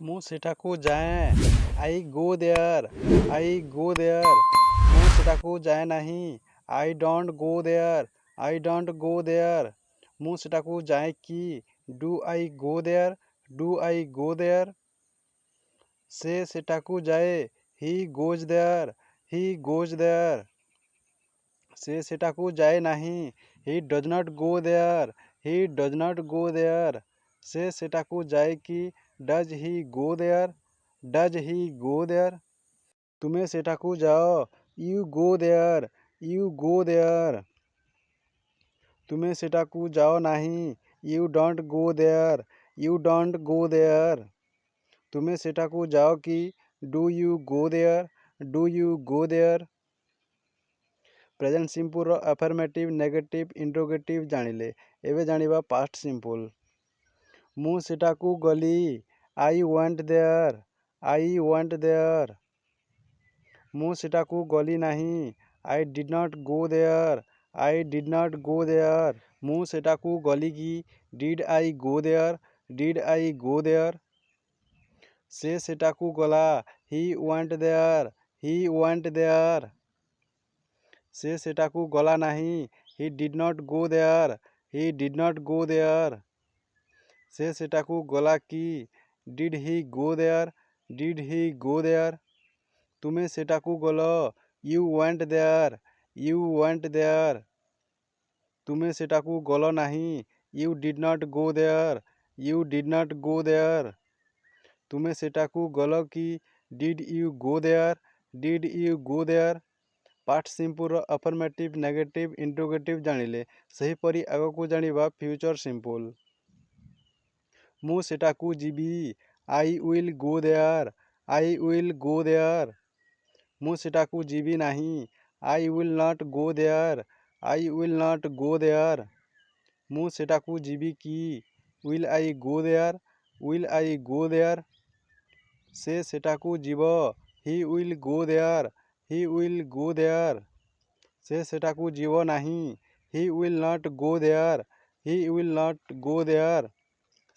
ମୁଁ ସେଠାକୁ ଯାଏ। I go there. I go there. ମୁଁ ସେଠାକୁ ଯାଏ ନାହିଁ। I don't go there. I don't go there. ମୁଁ ସେଠାକୁ ଯାଏ କି? Do I go there. Do I go there. ସେ ସେଠାକୁ ଯାଏ। He goes there. He goes there. ସେ ସେଠାକୁ ଯାଏ ନାହିଁ। He does not go there. He does not go there. ସେ ସେଠାକୁ ଯାଏ କି? Does he go there. Does he go there. ତୁମେ ସେଠାକୁ ଯାଅ। You go there. You go there. ତୁମେ ସେଠାକୁ ଯାଅ ନାହିଁ। You don't go there. You don't go there. ତୁମେ ସେଠାକୁ ଯାଅ କି? Do you go there. Do you go there. Present ସିମ୍ପୁଲର ଆଫର୍ମେଟିଭ୍ ନେଗେଟିଭ୍ ଇଣ୍ଟ୍ରୋଗେଟିଭ୍ ଜାଣିଲେ। ଏବେ ଜାଣିବା ପାଷ୍ଟ ସିମ୍ପୁଲ। ମୁଁ ସେଠାକୁ ଗଲି। I went there. I went there. ମୁଁ ସେଠାକୁ ଗଲି ନାହିଁ। I did not go there. I did not go there. ମୁଁ ସେଠାକୁ ଗଲି କି? Did I go there. Did I go there. ସେ ସେଠାକୁ ଗଲା। He went there. He went there. ସେ ସେଠାକୁ ଗଲା ନାହିଁ। He did not go there. He did not go there. ସେ ସେଠାକୁ ଗଲା କି? Did he go there. Did he go there. ତୁମେ ସେଠାକୁ ଗଲ। You went there. You went there. ତୁମେ ସେଠାକୁ ଗଲ ନାହିଁ। You did not go there. You did not go there. ତୁମେ ସେଠାକୁ ଗଲ କି? Did you go there. Did you go there. Past ସିମ୍ପୁଲର ଆଫର୍ମେଟିଭ୍ ନେଗେଟିଭ୍ ଇଣ୍ଟ୍ରୋଗେଟିଭ୍ ଜାଣିଲେ। ସେହିପରି ଆଗକୁ ଜାଣିବା ଫ୍ୟୁଚର ସିମ୍ପୁଲ। ମୁଁ ସେଠାକୁ ଯିବି। I will go there. I will go there. ମୁଁ ସେଠାକୁ ଯିବି ନାହିଁ। I will not go there. I will not go there. ମୁଁ ସେଠାକୁ ଯିବି କି? Will I go there. Will I go there. ସେ ସେଠାକୁ ଯିବ। He will go there. He will go there. ସେ ସେଠାକୁ ଯିବ ନାହିଁ। ହି will not go there. He will not go there.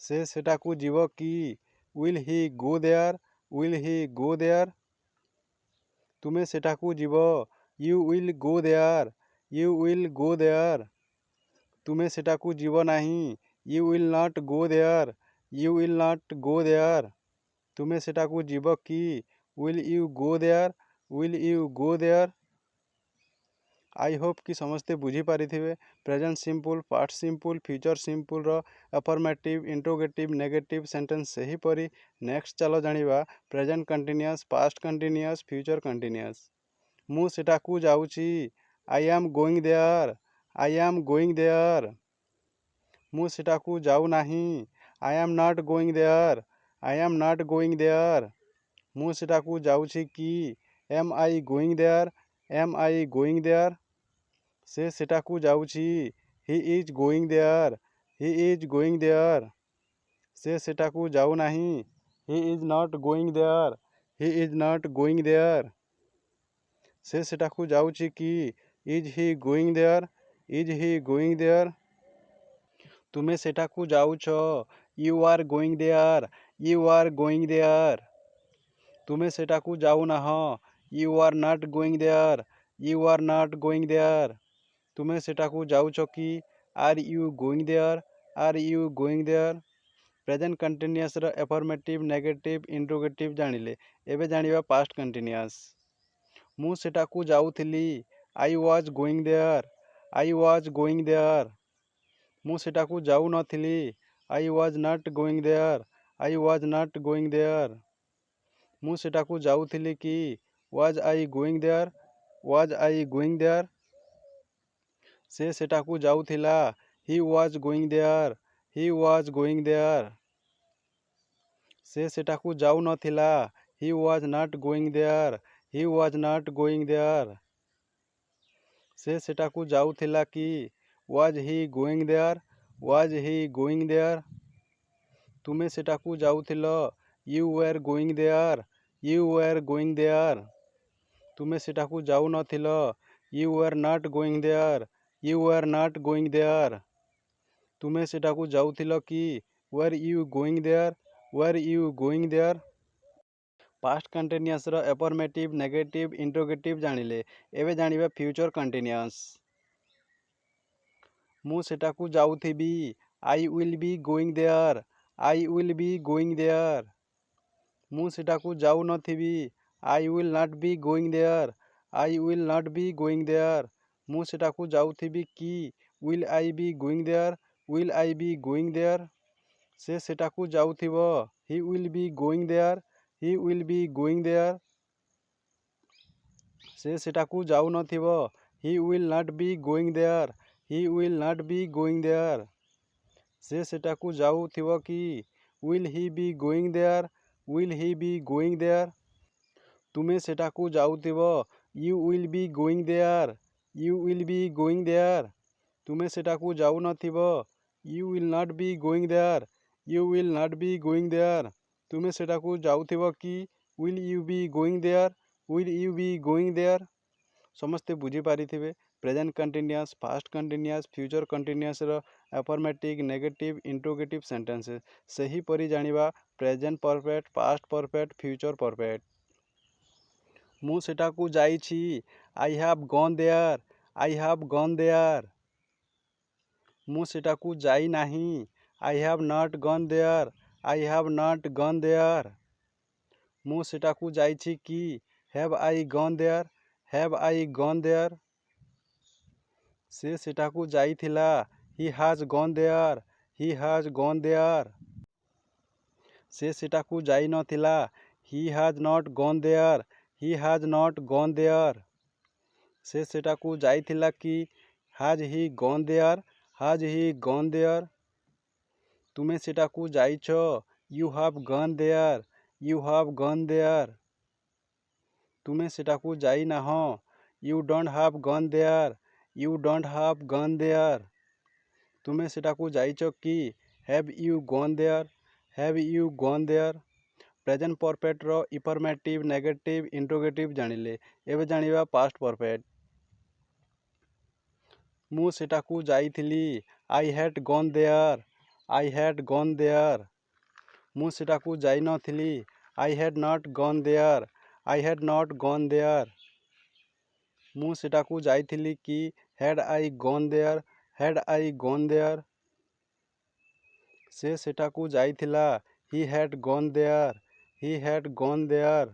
ସେ ସେଠାକୁ ଯିବ କି? Will he go there. Will he go there. ତୁମେ ସେଠାକୁ ଯିବ। You will go there. You will go there. ତୁମେ ସେଠାକୁ ଯିବ ନାହିଁ। You will not go there. You will not go there. ତୁମେ ସେଠାକୁ ଯିବ କି? Will you go there. Will you go there. I hope କି ସମସ୍ତେ ବୁଝିପାରିଥିବେ। Present simple, past simple, future ସିମ୍ପୁଲର ଆଫର୍ମେଟିଭ୍ ଇଣ୍ଟ୍ରୋଗେଟିଭ୍ ନେଗେଟିଭ୍ ସେଣ୍ଟେନ୍ସ। ସେହିପରି ନେକ୍ସଟ ଚାଲ ଜାଣିବା present continuous, past continuous, future continuous. ମୁଁ ସେଠାକୁ ଯାଉଛି। I am going there. I am going there. ମୁଁ ସେଠାକୁ ଯାଉ ନାହିଁ। I am not going there. I am not going there. ମୁଁ ସେଠାକୁ ଯାଉଛି କି? Am I going there. Am I going there. ସେ ସେଠାକୁ ଯାଉଛି। He is going there. He is going there. ସେ ସେଠାକୁ ଯାଉ ନାହିଁ। He is not going there. He is not going there. ସେ ସେଠାକୁ ଯାଉଛି କି? Is he going there. Is he going there. ତୁମେ ସେଠାକୁ ଯାଉଛ। You are going there. You are going there. ତୁମେ ସେଠାକୁ ଯାଉନାହଁ। You are not going there. You are not going there. ତୁମେ ସେଠାକୁ ଯାଉଛ କି? Are you going there. Are you going there. Present କଣ୍ଟିନ୍ୟୁଅସ୍ର ଆଫର୍ମେଟିଭ୍ ନେଗେଟିଭ୍ ଇଣ୍ଟ୍ରୋଗେଟିଭ୍ ଜାଣିଲେ। ଏବେ ଜାଣିବା ପାଷ୍ଟ କଣ୍ଟିନ୍ୟୁଅସ୍। ମୁଁ ସେଠାକୁ ଯାଉଥିଲି। I was going there. I was going there. ମୁଁ ସେଠାକୁ ଯାଉନଥିଲି। I was not going there. I was not going there. ମୁଁ ସେଠାକୁ ଯାଉଥିଲି କି? Was I going there. Was I going there. ସେ ସେଠାକୁ ଯାଉଥିଲା। He was going there. He was going there. ସେ ସେଠାକୁ ଯାଉନଥିଲା। He was not going there. He was not going there. ସେ ସେଠାକୁ ଯାଉଥିଲା କି? Was he going there. Was he going there. ତୁମେ ସେଠାକୁ ଯାଉଥିଲ। You were going there. You were going there. ତୁମେ ସେଠାକୁ ଯାଉନଥିଲ। You were not going there. You were not going there. ତୁମେ ସେଠାକୁ ଯାଉଥିଲ କି? Were you going there. Were you going there. Past କଣ୍ଟିନ୍ୟୁଅସ୍ର ଏଫର୍ମେଟିଭ୍ ନେଗେଟିଭ୍ ଇଣ୍ଟ୍ରୋଗେଟିଭ୍ ଜାଣିଲେ। ଏବେ ଜାଣିବା ଫ୍ୟୁଚର୍ କଣ୍ଟିନ୍ୟୁଅସ୍। ମୁଁ ସେଠାକୁ ଯାଉଥିବି। I will be going there. I will be going there. ମୁଁ ସେଠାକୁ ଯାଉନଥିବି। I will not be going there. I will not be going there. ମୁଁ ସେଠାକୁ ଯାଉଥିବି କି? Will I be going there. Will I be going there. ସେ ସେଠାକୁ ଯାଉଥିବ। He will be going there. He will be going there. ସେ ସେଠାକୁ ଯାଉନଥିବ। He will not be going there. He will not be going there. ସେ ସେଠାକୁ ଯାଉଥିବ କି? Will he be going there. Will he be going there. ତୁମେ ସେଠାକୁ ଯାଉଥିବ। You will be going there. You will be going there. ତୁମେ ସେଠାକୁ ଯାଉନଥିବ। You will not be going there. You will not be going there. ତୁମେ ସେଠାକୁ ଯାଉଥିବ କି? Will you be going there. Will you be going there. ସମସ୍ତେ ବୁଝିପାରିଥିବେ present continuous, past continuous, future କଣ୍ଟିନ୍ୟୁଅସ୍ର affirmative, negative, interrogative sentences. ସେହିପରି ଜାଣିବା present perfect, past perfect, future perfect. ମୁଁ ସେଠାକୁ ଯାଇଛି। I have gone there. I have gone there. ମୁଁ ସେଠାକୁ ଯାଇନାହିଁ। I have not gone there. I have not gone there. ମୁଁ ସେଠାକୁ ଯାଇଛି କି? Have I gone there. Have I gone there. ସେ ସେଠାକୁ ଯାଇଥିଲା। He has gone there. He has gone there. ସେ ସେଠାକୁ ଯାଇନଥିଲା। He has not gone there. He has not gone there. ସେ ସେଠାକୁ ଯାଇଥିଲା କି? Has he gone there. Has he gone there. ତୁମେ ସେଠାକୁ ଯାଇଛ। You have gone there. You have gone there. ତୁମେ ସେଠାକୁ ଯାଇନାହଁ। You don't have gone there. You don't have gone there. ତୁମେ ସେଠାକୁ ଯାଇଛ କି? Have you gone there. Have you gone there. Present ପରଫେକ୍ଟର ଇନଫର୍ମେଟିଭ୍, ନେଗେଟିଭ୍, ଇଣ୍ଟ୍ରୋଗେଟିଭ୍ ଜାଣିଲେ। ଏବେ ଜାଣିବା ପାଷ୍ଟ ପରଫେକ୍ଟ। ମୁଁ ସେଠାକୁ ଯାଇଥିଲି। I had gone there. I had gone there. ମୁଁ ସେଠାକୁ ଯାଇନଥିଲି। I had not gone there. I had not gone there. ମୁଁ ସେଠାକୁ ଯାଇଥିଲି କି? Had I gone there. Had I gone there. ସେ ସେଠାକୁ ଯାଇଥିଲା। He had gone there. He had gone there.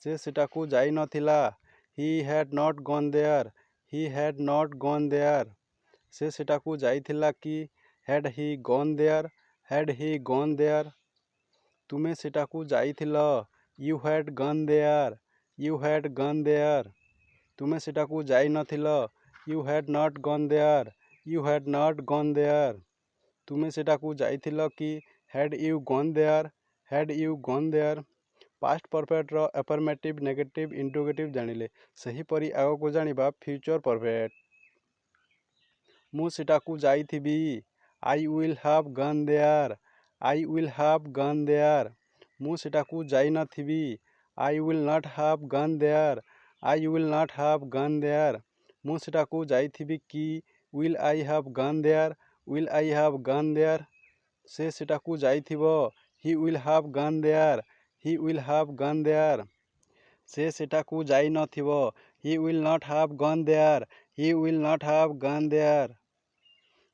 ସେ ସେଠାକୁ ଯାଇନଥିଲା। He had not gone there. He had not gone there. ସେ ସେଠାକୁ ଯାଇଥିଲା କି? Had he gone there. Had he gone there. ତୁମେ ସେଠାକୁ ଯାଇଥିଲ। You had gone there. You had gone there. ତୁମେ ସେଠାକୁ ଯାଇନଥିଲ। You had not gone there. You had not gone there. ତୁମେ ସେଠାକୁ ଯାଇଥିଲ କି? Had you gone there. Had you gone there. Past ପରଫେକ୍ଟର ଆଫର୍ମେଟିଭ୍, ନେଗେଟିଭ୍, ଇଣ୍ଟ୍ରୋଗେଟିଭ୍ ଜାଣିଲେ। ସେହିପରି ଆଗକୁ ଜାଣିବା ଫ୍ୟୁଚର୍ ପରଫେକ୍ଟ। ମୁଁ ସେଠାକୁ ଯାଇଥିବି। I will have gone there. I will have gone there. ମୁଁ ସେଠାକୁ ଯାଇନଥିବି। I will not have gone there. I will not have gone there. ମୁଁ ସେଠାକୁ ଯାଇଥିବି କି? Will I have gone there. Will I have gone there. ସେ ସେଠାକୁ ଯାଇଥିବ। He will have gone there. He will have gone there. ସେ ସେଠାକୁ ଯାଇନଥିବ। He will not have gone there. He will not have gone there.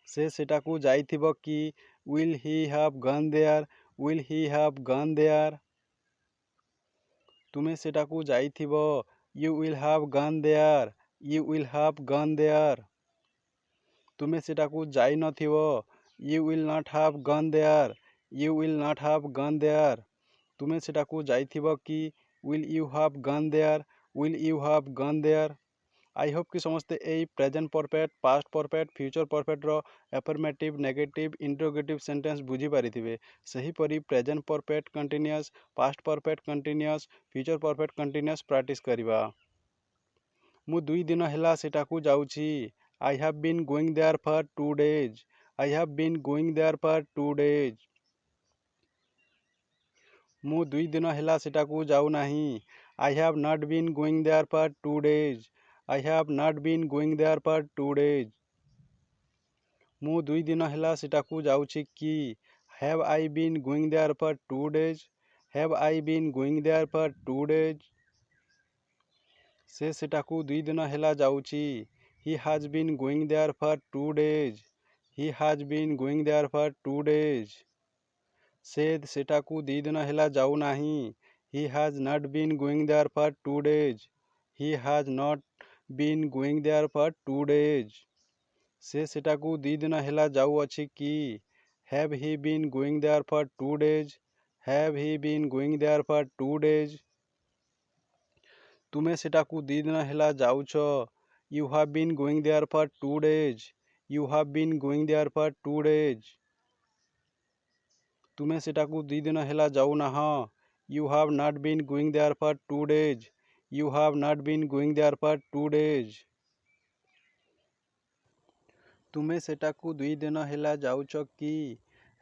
ସେ ସେଠାକୁ ଯାଇଥିବ କି? Will he have gone there. Will he have gone there. ତୁମେ ସେଠାକୁ ଯାଇଥିବ। You will have gone there. You will have gone there. ତୁମେ ସେଠାକୁ ଯାଇନଥିବ। You will not have gone there. You will not have gone there. ତୁମେ ସେଠାକୁ ଯାଇଥିବ କି? Will you have gone there. Will you have gone there. I hope କି ସମସ୍ତେ ଏହି present perfect, past perfect, future ପରଫେକ୍ଟର affirmative, negative, interrogative sentence ବୁଝିପାରିଥିବେ। ସେହିପରି present perfect continuous, past perfect continuous, future perfect continuous practice କରିବା। ମୁଁ 2 ଦିନ ହେଲା ସେଠାକୁ ଯାଉଛି। I have been going there for 2 days. I have been going there for 2 days. ମୁଁ 2 ଦିନ ହେଲା ସେଠାକୁ ଯାଉନାହିଁ। I have not been going there for 2 days. I have not been going there for 2 days. ମୁଁ 2 ଦିନ ହେଲା ସେଠାକୁ ଯାଉଛି କି? Have I been going there for 2 days? Have I been going there for 2 days? ସେ ସେଠାକୁ 2 ଦିନ ହେଲା ଯାଉଛି। He has been going there for 2 days. He has been going there for 2 days. ସେ ସେଠାକୁ 2 ଦିନ ହେଲା ଯାଉନାହିଁ। He has not been going there for 2 days. He has not been going there for 2 days. ସେ ସେଠାକୁ 2 ଦିନ ହେଲା ଯାଉଅଛି କି? Have he been going there for 2 days? Have he been going there for 2 days? ତୁମେ ସେଠାକୁ 2 ଦିନ ହେଲା ଯାଉଛ। You have been going there for 2 days. You have been going there for 2 days. ତୁମେ ସେଠାକୁ 2 ଦିନ ହେଲା ଯାଉନାହଁ। You have not been going there for 2 days. You have not been going there for 2 days. ତୁମେ ସେଠାକୁ 2 ଦିନ ହେଲା ଯାଉଛ କି?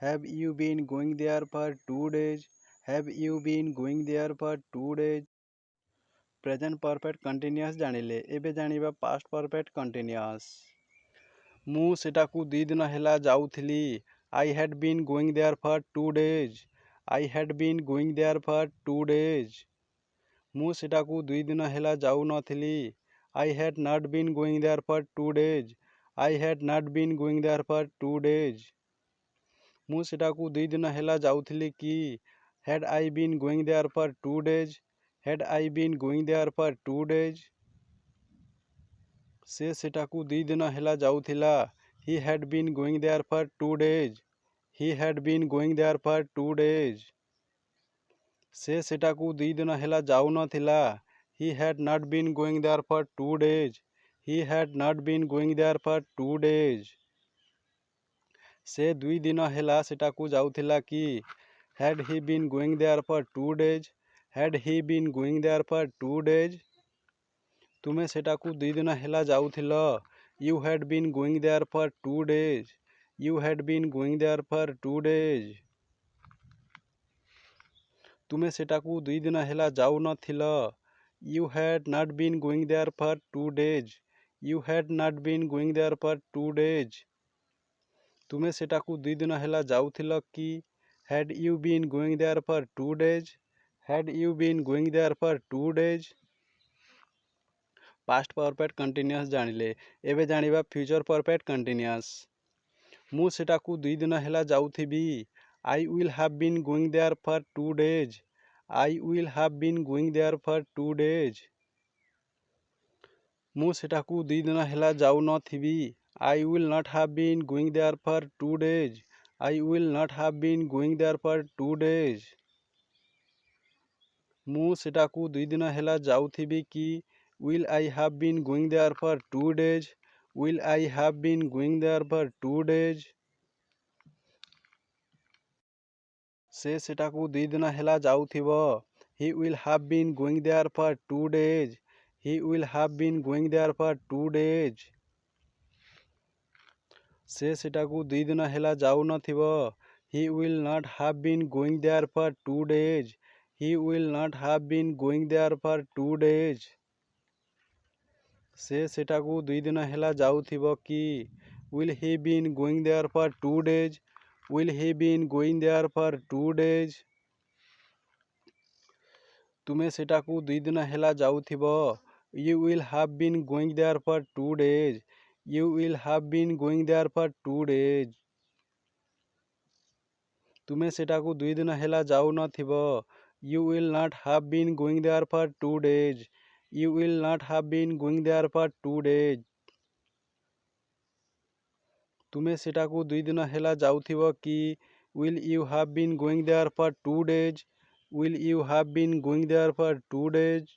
Have you been going there for 2 days? Have you been going there for 2 days? Present perfect continuous ଜାଣିଲେ। ଏବେ ଜାଣିବା past perfect continuous. ମୁଁ ସେଠାକୁ 2 ଦିନ ହେଲା ଯାଉଥିଲି। I had been going there for 2 days. I had been going there for 2 days. ମୁଁ ସେଠାକୁ 2 ଦିନ ହେଲା ଯାଉନଥିଲି। I had not been going there for 2 days. I had not been going there for 2 days. ମୁଁ ସେଠାକୁ 2 ଦିନ ହେଲା ଯାଉଥିଲି କି? Had I been going there for 2 days? Had I been going there for 2 days? ସେ ସେଠାକୁ 2 ଦିନ ହେଲା ଯାଉଥିଲା। He had been going there for 2 days. He had been going there for 2 days. ସେ ସେଠାକୁ 2 ଦିନ ହେଲା ଯାଉନଥିଲା। He had not been going there for 2 days. He had not been going there for 2 days. ସେ 2 ଦିନ ହେଲା ସେଠାକୁ ଯାଉଥିଲା କି? Had he been going there for 2 days? Had he been going there for 2 days? ତୁମେ ସେଠାକୁ 2 ଦିନ ହେଲା ଯାଉଥିଲ। You had been going there for 2 days. You had been going there for 2 days. ତୁମେ ସେଠାକୁ 2 ଦିନ ହେଲା ଯାଉନଥିଲ। You had not been going there for 2 days. You had not been going there for 2 days. ତୁମେ ସେଠାକୁ 2 ଦିନ ହେଲା ଯାଉଥିଲ କି? Had you been going there for 2 days? Had you been going there for 2 days? Past perfect continuous ଜାଣିଲେ। ଏବେ ଜାଣିବା future perfect continuous. ମୁଁ ସେଠାକୁ 2 ଦିନ ହେଲା ଯାଉଥିବି। I will have been going there for 2 days. I will have been going there for 2 days. ମୁଁ ସେଠାକୁ 2 ଦିନ ହେଲା ଯାଉନଥିବି। I will not have been going there for 2 days. I will not have been going there for 2 days. ମୁଁ ସେଠାକୁ 2 ଦିନ ହେଲା ଯାଉଥିବି କି? Will I have been going there for 2 days? Will I have been going there for 2 days? ସେ ସେଠାକୁ 2 ଦିନ ହେଲା ଯାଉଥିବ। He will have been going there for 2 days. He will have been going there for 2 days. ସେ ସେଠାକୁ 2 ଦିନ ହେଲା ଯାଉନଥିବ। He will not have been going there for 2 days. He will not have been going there for 2 days. ସେ ସେଠାକୁ 2 ଦିନ ହେଲା ଯାଉଥିବ କି? Will he been going there for 2 days? Will he been going there for 2 days? ତୁମେ ସେଠାକୁ 2 ଦିନ ହେଲା ଯାଉଥିବ। You will have been going there for 2 days. You will have been going there for 2 days. ତୁମେ ସେଠାକୁ 2 ଦିନ ହେଲା ଯାଉନଥିବ। You will not have been going there for 2 days. You will not have been going there for 2 days. ତୁମେ ସେଠାକୁ 2 ଦିନ ହେଲା ଯାଉଥିବ କି? Will you have been going there for 2 days? Will you have been going there for 2 days?